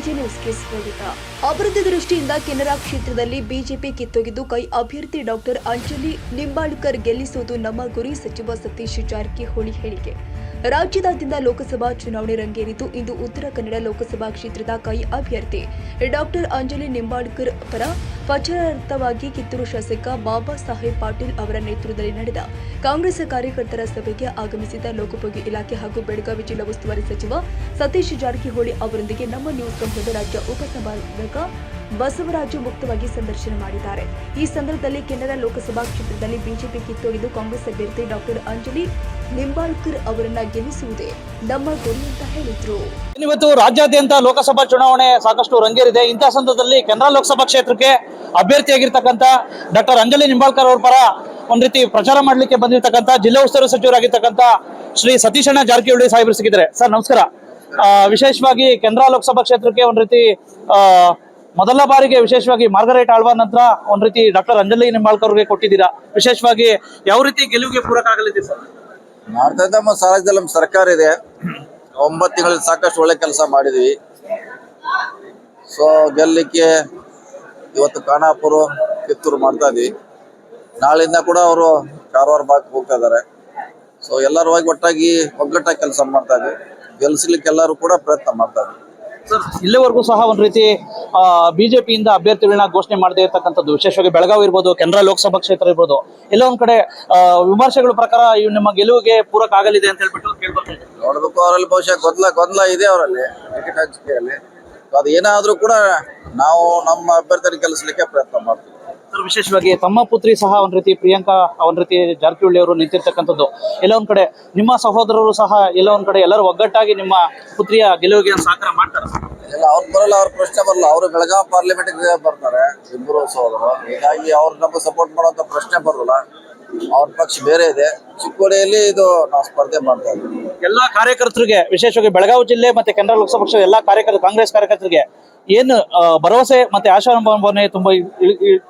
AJ ನ್ಯೂಸ್ಗೆ ಸ್ವಾಗತ. ಅಭಿವೃದ್ಧಿ ದೃಷ್ಟಿಯಿಂದ ಕೆನರಾ ಕ್ಷೇತ್ರದಲ್ಲಿ ಬಿಜೆಪಿ ಕಿತ್ತೊಗೆದು ಕೈ ಅಭ್ಯರ್ಥಿ ಡಾಕ್ಟರ್ ಅಂಜಲಿ ನಿಂಬಾಳ್ಕರ್ ಗೆಲ್ಲಿಸುವುದು ನಮ್ಮ ಗುರಿ. ಸಚಿವ ಸತೀಶ್ ಜಾರಕಿಹೊಳಿ ಹೇಳಿಕೆ. ರಾಜ್ಯದಾದ್ಯಂತ ಲೋಕಸಭಾ ಚುನಾವಣೆ ರಂಗೇರಿದ್ದು, ಇಂದು ಉತ್ತರ ಕನ್ನಡ ಲೋಕಸಭಾ ಕ್ಷೇತ್ರದ ಕೈ ಅಭ್ಯರ್ಥಿ ಡಾಕ್ಟರ್ ಅಂಜಲಿ ನಿಂಬಾಳ್ಕರ್ ಪರ ಪ್ರಚಾರಾರ್ಥವಾಗಿ ಕಿತ್ತೂರು ಶಾಸಕ ಬಾಬಾ ಸಾಹೇಬ್ ಪಾಟೀಲ್ ಅವರ ನೇತೃತ್ವದಲ್ಲಿ ನಡೆದ ಕಾಂಗ್ರೆಸ್ ಕಾರ್ಯಕರ್ತರ ಸಭೆಗೆ ಆಗಮಿಸಿದ ಲೋಕೋಪಯೋಗಿ ಇಲಾಖೆ ಹಾಗೂ ಬೆಳಗಾವಿ ಜಿಲ್ಲಾ ಉಸ್ತುವಾರಿ ಸಚಿವ ಸತೀಶ್ ಜಾರಕಿಹೊಳಿ ಅವರೊಂದಿಗೆ ನಮ್ಮ ನ್ಯೂಸ್ ಸಂಘದ ರಾಜ್ಯ ಉಪಸಂಪಾದಕ ಬಸವರಾಜು ಮುಕ್ತವಾಗಿ ಸಂದರ್ಶನ ಮಾಡಿದ್ದಾರೆ. ಈ ಸಂದರ್ಭದಲ್ಲಿ ಕೆನರಾ ಲೋಕಸಭಾ ಕ್ಷೇತ್ರದಲ್ಲಿ ಬಿಜೆಪಿ ಕಿತ್ತೊಗೆದು ಕಾಂಗ್ರೆಸ್ ಅಭ್ಯರ್ಥಿ ಡಾಕ್ಟರ್ ಅಂಜಲಿ ನಿಂಬಾಳ್ಕರ್ ಅವರನ್ನ ಗೆಲ್ಲಿಸುವುದೇ ನಮ್ಮ ಗುರಿ ಅಂತ ಹೇಳಿದ್ರು. ಇವತ್ತು ರಾಜ್ಯಾದ್ಯಂತ ಲೋಕಸಭಾ ಚುನಾವಣೆ ಸಾಕಷ್ಟು ರಂಗೇರಿದೆ. ಇಂತಹ ಸಂದರ್ಭದಲ್ಲಿ ಕೆನರಾ ಲೋಕಸಭಾ ಕ್ಷೇತ್ರಕ್ಕೆ ಅಭ್ಯರ್ಥಿಯಾಗಿರ್ತಕ್ಕಂಥ ಡಾಕ್ಟರ್ ಅಂಜಲಿ ನಿಂಬಾಳ್ಕರ್ ಅವರ ಪರ ಒಂದ್ ರೀತಿ ಪ್ರಚಾರ ಮಾಡ್ಲಿಕ್ಕೆ ಬಂದಿರತಕ್ಕಂಥ ಜಿಲ್ಲಾ ಉಸ್ತುವಾರಿ ಸಚಿವರಾಗಿರ್ತಕ್ಕಂಥ ಶ್ರೀ ಸತೀಶಣ್ಣ ಜಾರಕಿಹೊಳಿ ಸಾಹೇಬರು ಸಿಕ್ಕಿದ್ದಾರೆ. ಸರ್ ನಮಸ್ಕಾರ. ವಿಶೇಷವಾಗಿ ಕೆನರಾ ಲೋಕಸಭಾ ಕ್ಷೇತ್ರಕ್ಕೆ ಒಂದ್ ರೀತಿ ಮೊದಲ ಬಾರಿಗೆ ವಿಶೇಷವಾಗಿ ಮಾರ್ಗರೇಟ್ ಆಳ್ವಾರ್ ನಂತರ ಒಂದ್ ರೀತಿ ಡಾಕ್ಟರ್ ಅಂಜಲಿ ನಿಂಬಾಳ್ಕರ್ ಅವರಿಗೆ ಕೊಟ್ಟಿದ್ದೀರಾ. ವಿಶೇಷವಾಗಿ ಯಾವ ರೀತಿ ಗೆಲುವಿಗೆ ಪೂರಕ ಆಗಲಿದೆ ಸರ್? ಮಾಡ್ತಾ ನಮ್ಮ ರಾಜ್ಯದಲ್ಲಿ ನಮ್ಮ ಸರ್ಕಾರ ಇದೆ. 9 ತಿಂಗಳಲ್ಲಿ ಸಾಕಷ್ಟು ಒಳ್ಳೆ ಕೆಲಸ ಮಾಡಿದ್ವಿ. ಸೊ ಗೆಲ್ಲಲಿಕ್ಕೆ ಇವತ್ತು ಖಾನಾಪುರ ಕಿತ್ತೂರು ಮಾಡ್ತಾ ಇದ್ವಿ. ನಾಳಿಂದ ಕೂಡ ಅವರು ಕಾರವಾರ ಭಾಗಕ್ಕೆ ಹೋಗ್ತಾ ಇದ್ದಾರೆ. ಸೊ ಎಲ್ಲರೂ ಹೋಗಿ ಒಟ್ಟಾಗಿ ಒಗ್ಗಟ್ಟಾಗಿ ಕೆಲಸ ಮಾಡ್ತಾ ಇದ್ವಿ. ಗೆಲ್ಸ್ಲಿಕ್ಕೆ ಎಲ್ಲರೂ ಕೂಡ ಪ್ರಯತ್ನ ಮಾಡ್ತಾ ಇದ್ವಿ. ಸರ್ ಇಲ್ಲಿವರೆಗೂ ಸಹ ಒಂದ್ ರೀತಿ ಬಿಜೆಪಿಯಿಂದ ಅಭ್ಯರ್ಥಿಗಳನ್ನ ಘೋಷಣೆ ಮಾಡದೇ ಇರತಕ್ಕಂಥದ್ದು, ವಿಶೇಷವಾಗಿ ಬೆಳಗಾವಿ ಇರ್ಬೋದು, ಕೆನರಾ ಲೋಕಸಭಾ ಕ್ಷೇತ್ರ ಇರ್ಬೋದು, ಎಲ್ಲ ಒಂದ್ ಕಡೆ ವಿಮರ್ಶೆಗಳ ಪ್ರಕಾರ ಇವು ನಿಮ್ಮ ಗೆಲುವಿಗೆ ಪೂರಕ ಆಗಲಿದೆ ಅಂತ ಹೇಳ್ಬಿಟ್ಟು ಕೇಳ್ಕೊಳ್ತಾ ಇದ್ದಾರೆ. ನೋಡ್ಬೇಕು, ಅವರಲ್ಲಿ ಬಹುಶಃ ಗೊಂದಲ ಇದೆ ಅವರಲ್ಲಿ ಟಿಕೆಟ್ ಹಂಚಿಕೆಯಲ್ಲಿ. ಅದು ಏನಾದ್ರೂ ಕೂಡ ನಾವು ನಮ್ಮ ಅಭ್ಯರ್ಥಿಯನ್ನು ಗೆಲ್ಲಿಸಲಿಕ್ಕೆ ಪ್ರಯತ್ನ ಮಾಡ್ತೀವಿ. ಸರ್ ವಿಶೇಷವಾಗಿ ತಮ್ಮ ಪುತ್ರಿ ಸಹ ಒಂದ್ ರೀತಿ ಪ್ರಿಯಾಂಕಾ ಒಂದ್ ರೀತಿ ಜಾರಕಿಹೊಳಿ ಅವರು ನಿಂತಿರ್ತಕ್ಕಂಥದ್ದು, ಎಲ್ಲ ಒಂದ್ ಕಡೆ ನಿಮ್ಮ ಸಹೋದರರು ಸಹ ಎಲ್ಲ ಒಂದ್ ಕಡೆ ಎಲ್ಲರೂ ಒಗ್ಗಟ್ಟಾಗಿ ನಿಮ್ಮ ಪುತ್ರಿಯ ಗೆಲುವಿಗೆ ಸಹಕಾರ ಮಾಡ್ತಾರೆ. ಇಲ್ಲ, ಅವ್ರು ಬರಲ್ಲ, ಅವ್ರ ಪ್ರಶ್ನೆ ಬರಲ್ಲ. ಅವರು ಬೆಳಗಾವಿ ಪಾರ್ಲಿಮೆಂಟ್ಗೆ ಬರ್ತಾರೆ, ಇಬ್ಬರು ಸಹೋದರು. ಹೀಗಾಗಿ ಅವ್ರು ನಮ್ಗೆ ಸಪೋರ್ಟ್ ಮಾಡುವಂತ ಪ್ರಶ್ನೆ ಬರಲ್ಲ. ಅವ್ರ ಪಕ್ಷ ಬೇರೆ ಇದೆ. ಚಿಕ್ಕೋಡಿಯಲ್ಲಿ ಇದು ನಾವು ಸ್ಪರ್ಧೆ ಮಾಡ್ತಾ ಇದ್ದೀವಿ. ಎಲ್ಲಾ ಕಾರ್ಯಕರ್ತರಿಗೆ, ವಿಶೇಷವಾಗಿ ಬೆಳಗಾವಿ ಜಿಲ್ಲೆ ಮತ್ತೆ ಕೆನರಾ ಲೋಕಸಭಾ ಪಕ್ಷದ ಎಲ್ಲಾ ಕಾರ್ಯಕರ್ತರು, ಕಾಂಗ್ರೆಸ್ ಕಾರ್ಯಕರ್ತರಿಗೆ ಏನು ಭರವಸೆ ಮತ್ತೆ ಆಶಾಭಾವನೆ ತುಂಬಾ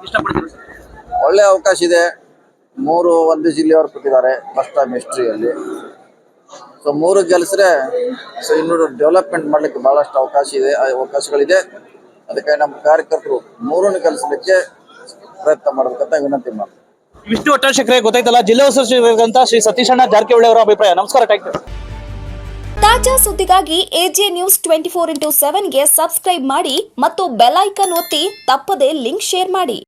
ಇಷ್ಟಪಡ್ತೀವಿ? ಒಳ್ಳೆ ಅವಕಾಶ ಇದೆ. 3 ಒಂದೇ ಜಿಲ್ಲೆಯವರು ಕೊಟ್ಟಿದ್ದಾರೆ ಫಸ್ಟ್ ಟೈಮ್ ಹಿಸ್ಟ್ರಿಯಲ್ಲಿ. ಸೊ 3 ಗೆಲ್ಸ್ರೆ ಸೊ ಇನ್ನೂ ಡೆವಲಪ್ಮೆಂಟ್ ಮಾಡ್ಲಿಕ್ಕೆ ಬಹಳಷ್ಟು ಅವಕಾಶಗಳಿದೆ. ಅದಕ್ಕೆ ನಮ್ಮ ಕಾರ್ಯಕರ್ತರು 3 ಗೆಲ್ಲಿಸಲಿಕ್ಕೆ ಪ್ರಯತ್ನ ಮಾಡಬೇಕಂತ ವಿನಂತಿ ಮಾಡ್ತೀವಿ. ವಿಷ್ಣು ಒಟ್ಟಾಶಕರೇ, ಗೊತ್ತಾಯ್ತಲ್ಲ, ಜಿಲ್ಲಾ ಉಸ್ತುವಾರಿ ಶ್ರೀ ಸತೀಶಣ್ಣ ಜಾರಕಿಹೊಳಿ ಅವರ ಅಭಿಪ್ರಾಯ. ನಮಸ್ಕಾರ. Thank you. ತಾಜಾ ಸುದ್ದಿಗಾಗಿ ಎಜೆ ನ್ಯೂಸ್ 24x7ಗೆ ಸಬ್ಸ್ಕ್ರೈಬ್ ಮಾಡಿ ಮತ್ತು ಬೆಲ್ ಐಕಾನ್ ಒತ್ತಿ ತಪ್ಪದೇ ಲಿಂಕ್ ಶೇರ್ ಮಾಡಿ.